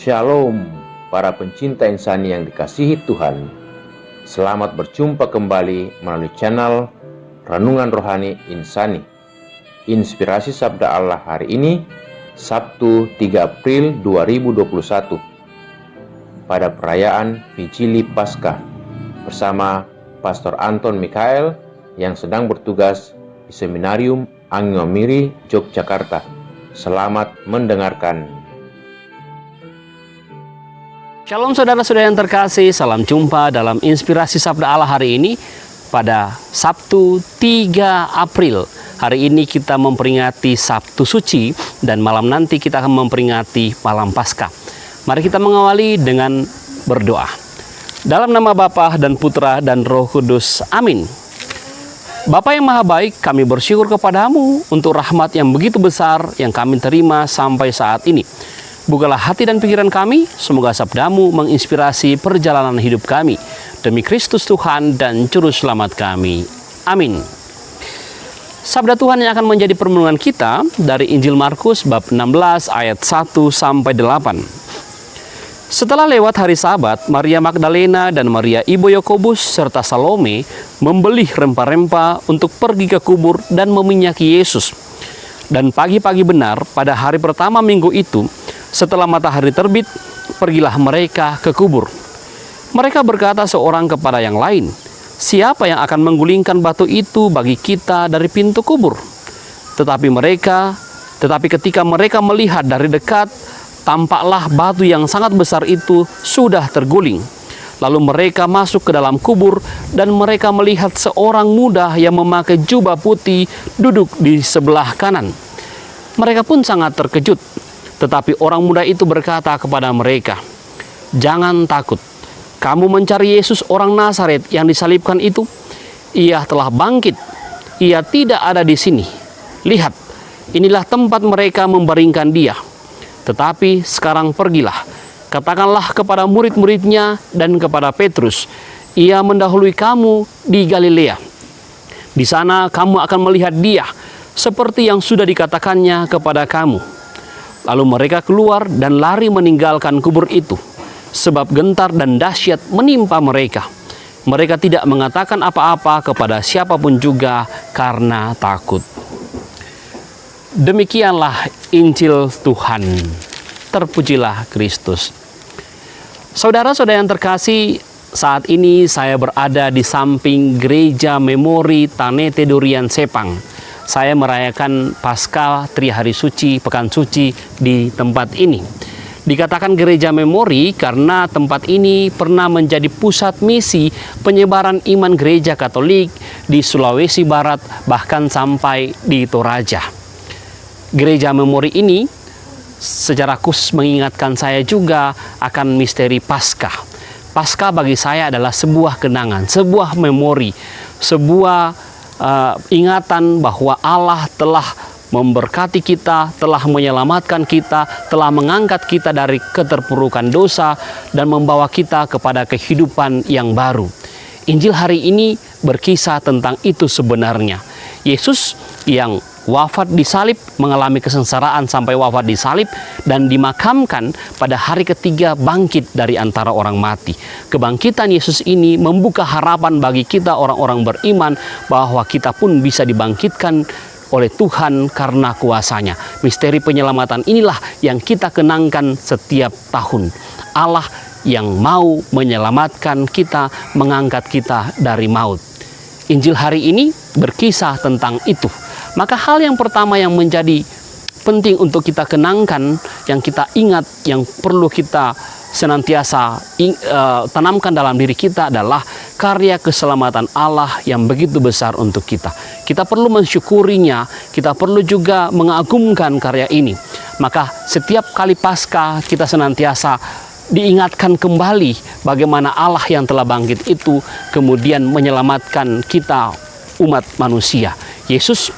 Shalom para pencinta insani yang dikasihi Tuhan. Selamat berjumpa kembali melalui channel Renungan Rohani Insani. Inspirasi Sabda Allah hari ini Sabtu 3 April 2021 pada perayaan Vigili Paskah bersama Pastor Anton Mikael yang sedang bertugas di Seminarium Angiomiri, Yogyakarta. Selamat mendengarkan. Shalom saudara-saudara yang terkasih, salam jumpa dalam Inspirasi Sabda Allah hari ini pada Sabtu 3 April. Hari ini kita memperingati Sabtu Suci dan malam nanti kita akan memperingati Malam Paskah. Mari kita mengawali dengan berdoa. Dalam nama Bapa dan Putra dan Roh Kudus, amin. Bapa yang Maha Baik, kami bersyukur kepadamu untuk rahmat yang begitu besar yang kami terima sampai saat ini. Bukalah hati dan pikiran kami, semoga sabdamu menginspirasi perjalanan hidup kami. Demi Kristus Tuhan dan Juru Selamat kami. Amin. Sabda Tuhan yang akan menjadi permenungan kita dari Injil Markus bab 16 ayat 1 sampai 8. Setelah lewat hari Sabat, Maria Magdalena dan Maria ibu Yakobus serta Salome membeli rempah-rempah untuk pergi ke kubur dan meminyaki Yesus. Dan pagi-pagi benar pada hari pertama minggu itu, setelah matahari terbit, pergilah mereka ke kubur. Mereka berkata seorang kepada yang lain, "Siapa yang akan menggulingkan batu itu bagi kita dari pintu kubur?" Tetapi ketika mereka melihat dari dekat, tampaklah batu yang sangat besar itu sudah terguling. Lalu mereka masuk ke dalam kubur dan mereka melihat seorang muda yang memakai jubah putih duduk di sebelah kanan. Mereka pun sangat terkejut. Tetapi orang muda itu berkata kepada mereka, "Jangan takut. Kamu mencari Yesus orang Nazaret yang disalibkan itu. Ia telah bangkit. Ia tidak ada di sini. Lihat, inilah tempat mereka membaringkan dia. Tetapi sekarang pergilah, katakanlah kepada murid-muridnya dan kepada Petrus, ia mendahului kamu di Galilea. Di sana kamu akan melihat dia, seperti yang sudah dikatakannya kepada kamu." Lalu mereka keluar dan lari meninggalkan kubur itu, sebab gentar dan dahsyat menimpa mereka. Mereka tidak mengatakan apa-apa kepada siapapun juga karena takut. Demikianlah Injil Tuhan. Terpujilah Kristus. Saudara-saudara yang terkasih, saat ini saya berada di samping Gereja Memori Tanete Durian Sepang. Saya merayakan Paskah Trihari Suci, Pekan Suci di tempat ini. Dikatakan Gereja Memori karena tempat ini pernah menjadi pusat misi penyebaran iman Gereja Katolik di Sulawesi Barat, bahkan sampai di Toraja. Gereja Memori ini secara khusus mengingatkan saya juga akan misteri Paskah. Paskah bagi saya adalah sebuah kenangan, sebuah memori, sebuah ingatan bahwa Allah telah memberkati kita, telah menyelamatkan kita, telah mengangkat kita dari keterpurukan dosa dan membawa kita kepada kehidupan yang baru. Injil hari ini berkisah tentang itu sebenarnya. Yesus yang wafat di salib, mengalami kesengsaraan sampai wafat di salib dan dimakamkan, pada hari ketiga bangkit dari antara orang mati. Kebangkitan Yesus ini membuka harapan bagi kita orang-orang beriman bahwa kita pun bisa dibangkitkan oleh Tuhan karena kuasanya. Misteri penyelamatan inilah yang kita kenangkan setiap tahun. Allah yang mau menyelamatkan kita, mengangkat kita dari maut. Injil hari ini berkisah tentang itu. Maka hal yang pertama yang menjadi penting untuk kita kenangkan, yang kita ingat, yang perlu kita senantiasa tanamkan dalam diri kita adalah karya keselamatan Allah yang begitu besar untuk kita. Kita perlu mensyukurinya, kita perlu juga mengagumkan karya ini. Maka setiap kali Paskah kita senantiasa diingatkan kembali bagaimana Allah yang telah bangkit itu kemudian menyelamatkan kita umat manusia. Yesus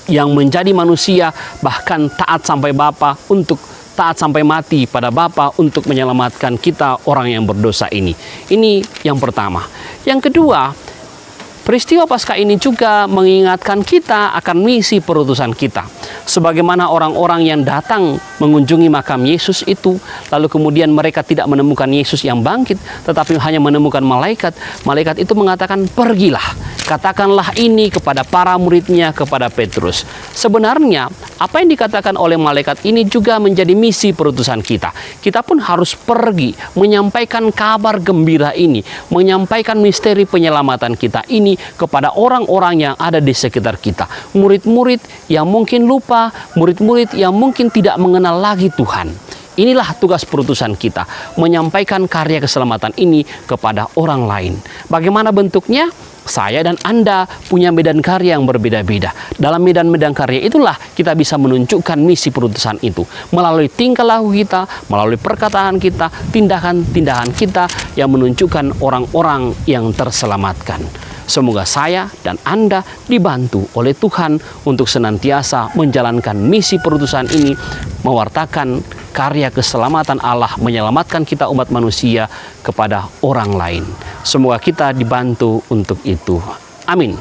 yang menjadi manusia bahkan taat sampai Bapa, untuk taat sampai mati pada Bapa untuk menyelamatkan kita orang yang berdosa ini. Ini yang pertama. Yang kedua, Peristiwa Paskah ini juga mengingatkan kita akan misi perutusan kita. Sebagaimana orang-orang yang datang mengunjungi makam Yesus itu, lalu kemudian mereka tidak menemukan Yesus yang bangkit, tetapi hanya menemukan malaikat. Malaikat itu mengatakan, pergilah, katakanlah ini kepada para muridnya, kepada Petrus. Sebenarnya, apa yang dikatakan oleh malaikat ini juga menjadi misi perutusan kita. Kita pun harus pergi, menyampaikan kabar gembira ini, menyampaikan misteri penyelamatan kita ini kepada orang-orang yang ada di sekitar kita. Murid-murid yang mungkin lupa, murid-murid yang mungkin tidak mengenal lagi Tuhan. Inilah tugas perutusan kita, menyampaikan karya keselamatan ini kepada orang lain. Bagaimana bentuknya? Saya dan Anda punya medan karya yang berbeda-beda. Dalam medan-medan karya itulah kita bisa menunjukkan misi perutusan itu. Melalui tingkah laku kita, melalui perkataan kita, tindakan-tindakan kita yang menunjukkan orang-orang yang terselamatkan. Semoga saya dan Anda dibantu oleh Tuhan untuk senantiasa menjalankan misi perutusan ini, mewartakan karya keselamatan Allah, menyelamatkan kita umat manusia kepada orang lain. Semoga kita dibantu untuk itu. Amin.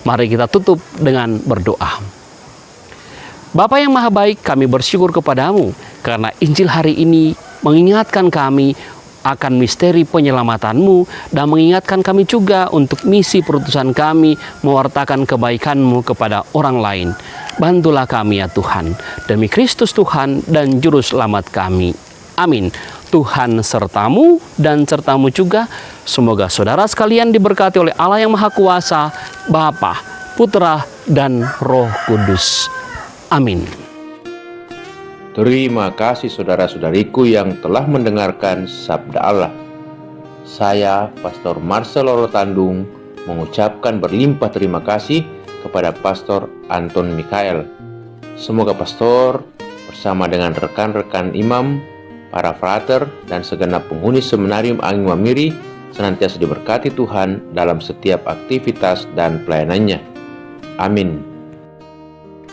Mari kita tutup dengan berdoa. Bapa yang Maha Baik, kami bersyukur kepadamu karena Injil hari ini mengingatkan kami akan misteri penyelamatanmu dan mengingatkan kami juga untuk misi perutusan kami mewartakan kebaikanmu kepada orang lain. Bantulah kami ya Tuhan, demi Kristus Tuhan dan Juru Selamat kami. Amin. Tuhan sertamu dan sertamu juga. Semoga saudara sekalian diberkati oleh Allah yang Maha Kuasa, Bapa, Putra, dan Roh Kudus. Amin. Terima kasih saudara-saudariku yang telah mendengarkan Sabda Allah. Saya, Pastor Marcelo Rotandung, mengucapkan berlimpah terima kasih kepada Pastor Anton Mikael. Semoga Pastor bersama dengan rekan-rekan imam, para frater, dan segenap penghuni Seminarium Angin Mamiri senantiasa diberkati Tuhan dalam setiap aktivitas dan pelayanannya. Amin.